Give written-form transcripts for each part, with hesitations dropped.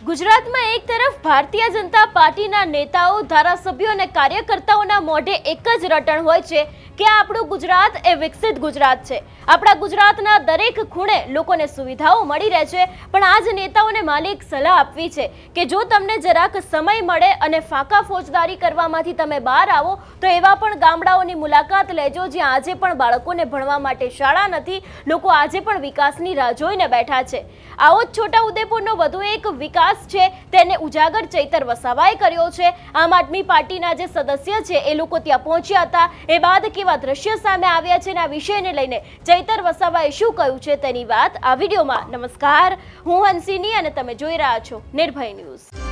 ગુજરાતમાં એક તરફ ભારતીય જનતા પાર્ટીના નેતાઓ ધારાસભ્યો અને કાર્યકર્તાઓના મોઢે એક જ રટણ હોય છે કે આપણું ગુજરાત એ વિકસિત ગુજરાત છે। આપણા ગુજરાતના દરેક ખૂણે લોકોને સુવિધાઓ મળી રહે છે, પણ આજ નેતાઓને માલિક સલાહ આપવી છે કે જો તમને જરાક સમય મળે અને ફાંકા ફોજદારી કરવામાંથી તમે બહાર આવો તો એવા પણ ગામડાઓની મુલાકાત લેજો જ્યાં આજે પણ બાળકોને ભણવા માટે શાળા નથી, લોકો આજે પણ વિકાસની રાહ જોઈને બેઠા છે। આવો જ છોટા ઉદેપુરનો વધુ એક વિકાસ છે તેને ઉજાગર ચૈતર વસાવાએ કર્યો છે। આમ આદમી પાર્ટીના જે સદસ્ય છે એ લોકો ત્યાં પહોંચ્યા હતા, એ બાદ કેવા દ્રશ્ય સામે આવ્યા છે અને આ વિષયને લઈને ચૈતર વસાવાએ શું કહ્યું છે તેની વાત આ વિડીયોમાં। નમસ્કાર, હું હંસિની અને તમે જોઈ રહ્યા છો નિર્ભય ન્યૂઝ।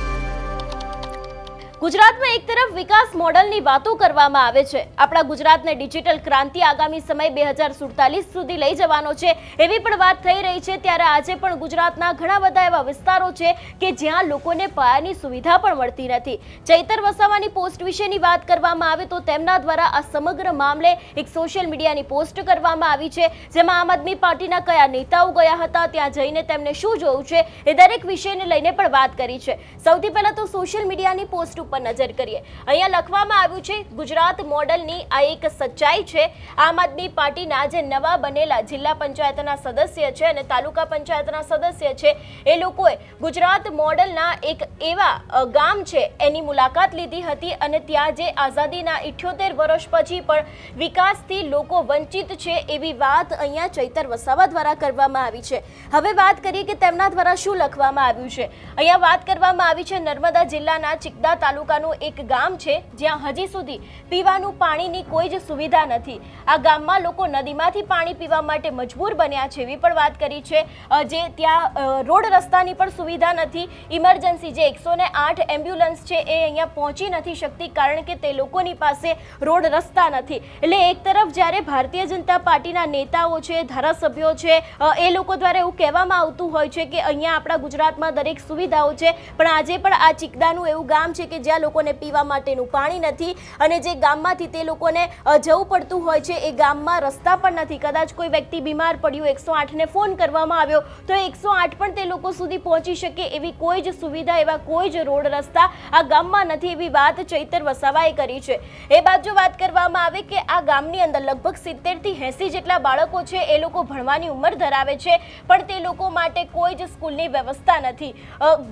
ગુજરાતમાં એક તરફ વિકાસ મોડલની વાતો કરવામાં આવે છે, આપણા ગુજરાતને ડિજિટલ ક્રાંતિ આગામી સમય 2047 સુધી લઈ જવાનો છે એવી પણ વાત થઈ રહી છે, ત્યારે આજે પણ ગુજરાતના ઘણા બધા એવા વિસ્તારો છે કે જ્યાં લોકોને પાયાની સુવિધા પણ મળતી નથી। ચૈતર વસાવાની પોસ્ટ વિશેની વાત કરવામાં આવે તો તેમના દ્વારા આ સમગ્ર મામલે એક સોશિયલ મીડિયાની પોસ્ટ કરવામાં આવી છે, જેમાં આમ આદમી પાર્ટીના કયા નેતાઓ ગયા હતા, ત્યાં જઈને તેમને શું જોયું છે એ દરેક વિષયને લઈને પણ વાત કરી છે। સૌથી પહેલા તો સોશિયલ મીડિયાની પોસ્ટ પર નજર કરીએ। અહીંયા લખવામાં આવ્યું છે, ગુજરાત મોડલની આ એક સચ્ચાઈ છે। આમ આદમી પાર્ટીના જે નવા બનેલા જિલ્લા પંચાયતના સદસ્ય છે અને તાલુકા પંચાયતના સદસ્ય છે એ લોકોએ ગુજરાત મોડલના એક એવા ગામ છે એની મુલાકાત લીધી હતી અને ત્યાં જે આઝાદીના 78 વર્ષ પછી પણ વિકાસથી લોકો વંચિત છે એવી વાત અહીંયા ચૈતર વસાવા દ્વારા કરવામાં આવી છે। હવે વાત કરીએ કે તેમના દ્વારા શું લખવામાં આવ્યું છે। અહીંયા વાત કરવામાં આવી છે, નર્મદા જિલ્લાના ચિકદા તાલુકાનું એક ગામ છે જ્યાં હજી સુધી પીવાનું પાણીની કોઈ જ સુવિધા નથી। આ ગામમાં લોકો નદીમાંથી પાણી પીવા માટે મજબૂર બન્યા છે એવી પણ વાત કરી છે। જે ત્યાં રોડ રસ્તાની પણ સુવિધા નથી, ઇમરજન્સી જે 108 એમ્બ્યુલન્સ છે એ અહીંયા પહોંચી નથી શકતી કારણ કે તે લોકોની પાસે રોડ રસ્તા નથી। એટલે એક તરફ જ્યારે ભારતીય જનતા પાર્ટીના નેતાઓ છે, ધારાસભ્યો છે, એ લોકો દ્વારા એવું કહેવામાં આવતું હોય છે કે અહીંયા આપણા ગુજરાતમાં દરેક સુવિધાઓ છે, પણ આજે પણ આ ચિકદાનું એવું ગામ છે કે જ્યાં લોકોને પીવા માટેનું પાણી નથી અને જે ગામમાંથી તે લોકોને જવું પડતું હોય છે એ ગામમાં રસ્તા પણ નથી। કદાચ કોઈ વ્યક્તિ બીમાર પડ્યું, 108ને ફોન કરવામાં આવ્યો તો 108 પણ તે લોકો સુધી પહોંચી શકે એવી કોઈ જ સુવિધા, એવા કોઈ જ રોડ રસ્તા આ ગામમાં નથી એવી વાત ચૈતર વસાવાએ કરી છે। એ બાદ જો વાત કરવામાં આવે કે આ ગામની અંદર લગભગ 70 થી 80 જેટલા બાળકો છે એ લોકો ભણવાની ઉંમર ધરાવે છે, પણ તે લોકો માટે કોઈ જ સ્કૂલની વ્યવસ્થા નથી।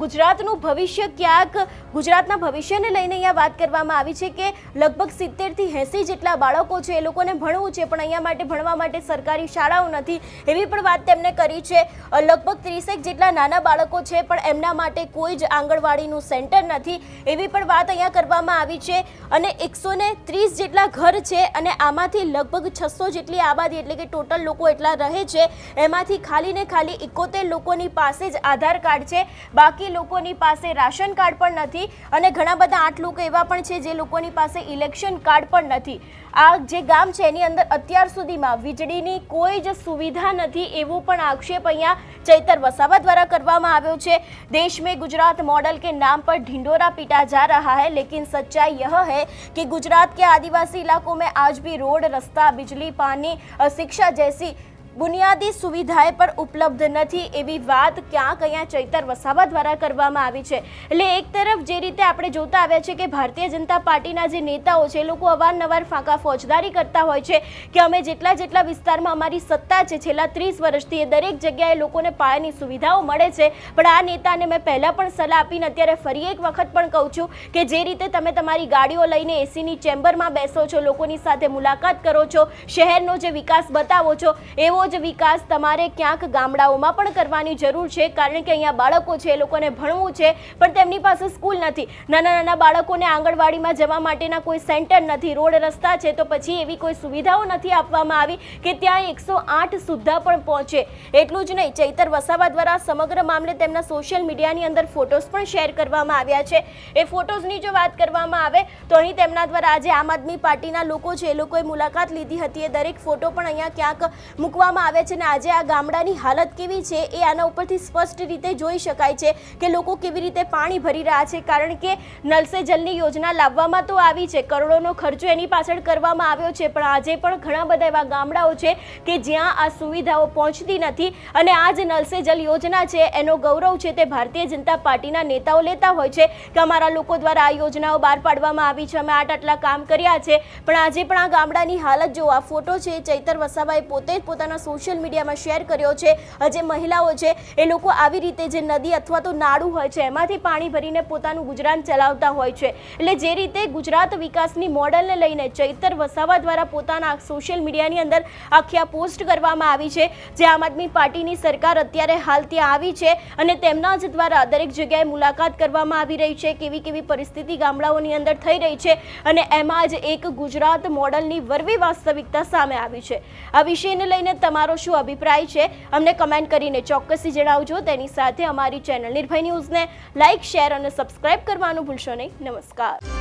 ગુજરાતનું ભવિષ્ય ક્યાંક ગુજરાતના ભવિષ્યને લઈને અહીંયા વાત કરવામાં આવી છે કે લગભગ 70 થી 80 જેટલા બાળકો છે એ લોકોને ભણવું છે, પણ અહીંયા માટે ભણવા માટે સરકારી શાળાઓ નથી એવી પણ વાત તેમણે કરી છે। લગભગ 30 જેટલા નાના બાળકો છે પણ એમના માટે કોઈ જ આંગણવાડીનું સેન્ટર નથી એવી પણ વાત અહીંયા કરવામાં આવી છે અને 130 જેટલા ઘર છે અને આમાંથી લગભગ 600 જેટલી આબાદી એટલે કે ટોટલ લોકો એટલા રહે છે, એમાંથી ખાલી ને ખાલી 71 લોકોની પાસે જ આધાર કાર્ડ છે, બાકી લોકોની પાસે રાશન કાર્ડ પણ નથી અને ઘણા બધા 8 લોકો એવા પણ છે જે લોકોની પાસે ઇલેક્શન કાર્ડ પણ નથી। આ જે ગામ છે એની અંદર અત્યાર સુધીમાં વીજળીની કોઈ જ સુવિધા નથી એવો પણ આક્ષેપ અહીંયા ચૈતર વસાવા દ્વારા કરવામાં આવ્યો છે। देश में गुजरात मॉडल के नाम पर ढिंढोरा पीटा जा रहा है, लेकिन सच्चाई यह है कि गुजरात के आदिवासी इलाकों में आज भी रोड, रास्ता, बिजली, पानी, शिक्षा जैसी બુનિયાદી સુવિધાએ પણ ઉપલબ્ધ નથી એવી વાત ક્યાંક અહીંયા ચૈતર વસાવા દ્વારા કરવામાં આવી છે। એટલે એક તરફ જે રીતે આપણે જોતા આવ્યા છે કે ભારતીય જનતા પાર્ટીના જે નેતાઓ છે એ લોકો અવારનવાર ફાંકા ફોજદારી કરતા હોય છે કે અમે જેટલા વિસ્તારમાં અમારી સત્તા છે છેલ્લા 30 વર્ષથી એ દરેક જગ્યાએ લોકોને પાયાની સુવિધાઓ મળે છે, પણ આ નેતાને મેં પહેલાં પણ સલાહ આપીને અત્યારે ફરી એક વખત પણ કહું છું કે જે રીતે તમે તમારી ગાડીઓ લઈને એસીની ચેમ્બરમાં બેસો છો, લોકોની સાથે મુલાકાત કરો છો, શહેરનો જે વિકાસ બતાવો છો એવો જ વિકાસ તમારે ક્યાંક ગામડાઓમાં પણ કરવાની જરૂર છે કારણ કે અહીંયા બાળકો છે એ લોકોને ભણવું છે પણ તેમની પાસે સ્કૂલ નથી, નાના બાળકોને આંગણવાડીમાં જવા માટેના કોઈ સેન્ટર નથી, રોડ રસ્તા છે તો પછી એવી કોઈ સુવિધાઓ નથી આપવામાં આવી કે ત્યાં 108 સુદ્ધા પણ પહોંચે। એટલું જ નહીં, ચૈતર વસાવા દ્વારા સમગ્ર મામલે તેમના સોશિયલ મીડિયાની અંદર ફોટોઝ પણ શેર કરવામાં આવ્યા છે। એ ફોટોઝની જો વાત કરવામાં આવે તો અહીં તેમના દ્વારા આજે આમ આદમી પાર્ટીના લોકો છે એ લોકોએ મુલાકાત લીધી હતી એ દરેક ફોટો પણ અહીંયા ક્યાંક મૂકવામાં કરવામાં આવે છે અને આજે આ ગામડાની હાલત કેવી છે એ આના ઉપરથી સ્પષ્ટ રીતે જોઈ શકાય છે કે લોકો કેવી રીતે પાણી ભરી રહ્યા છે, કારણ કે નલ સે જલની યોજના લાવવામાં તો આવી છે, કરોડોનો ખર્ચો એની પાછળ કરવામાં આવ્યો છે, પણ આજે પણ ઘણા બધા એવા ગામડાઓ છે કે જ્યાં આ સુવિધાઓ પહોંચતી નથી અને આ જે નલ સે જલ યોજના છે એનો ગૌરવ છે તે ભારતીય જનતા પાર્ટીના નેતાઓ લેતા હોય છે કે અમારા લોકો દ્વારા આ યોજનાઓ બહાર પાડવામાં આવી છે, અમે આટલા કામ કર્યા છે, પણ આજે પણ આ ગામડાની હાલત જો આ ફોટો છે ચૈતર વસાવાએ પોતે જ પોતાના સોશિયલ મીડિયામાં શેર કર્યો છે. જે મહિલાઓ છે એ લોકો આવી રીતે જે નદી અથવા તો નાળું હોય છે એમાંથી પાણી ભરીને પોતાનું ગુજરાન ચલાવતા હોય છે. એટલે જે રીતે ગુજરાત વિકાસની મોડલને લઈને ચૈતર વસાવા દ્વારા પોતાના સોશિયલ મીડિયાની અંદર આખી આ પોસ્ટ કરવામાં આવી છે, જે આમ આદમી પાર્ટીની સરકાર અત્યારે હાલ ત્યાં આવી છે અને તેમના જ દ્વારા દરેક જગ્યાએ મુલાકાત કરવામાં આવી રહી છે, કેવી કેવી પરિસ્થિતિ ગામડાઓની અંદર થઈ રહી છે અને એમાં જ એક ગુજરાત મોડલની વરવી વાસ્તવિકતા સામે આવી છે. આ વિષયને લઈને તમારો શું અભિપ્રાય છે અમને કમેન્ટ કરીને ચોક્કસથી જણાવજો. તેની સાથે અમારી ચેનલ નિર્ભય ન્યૂઝને લાઇક, શેર અને સબસ્ક્રાઇબ કરવાનું ભૂલશો નહીં. નમસ્કાર.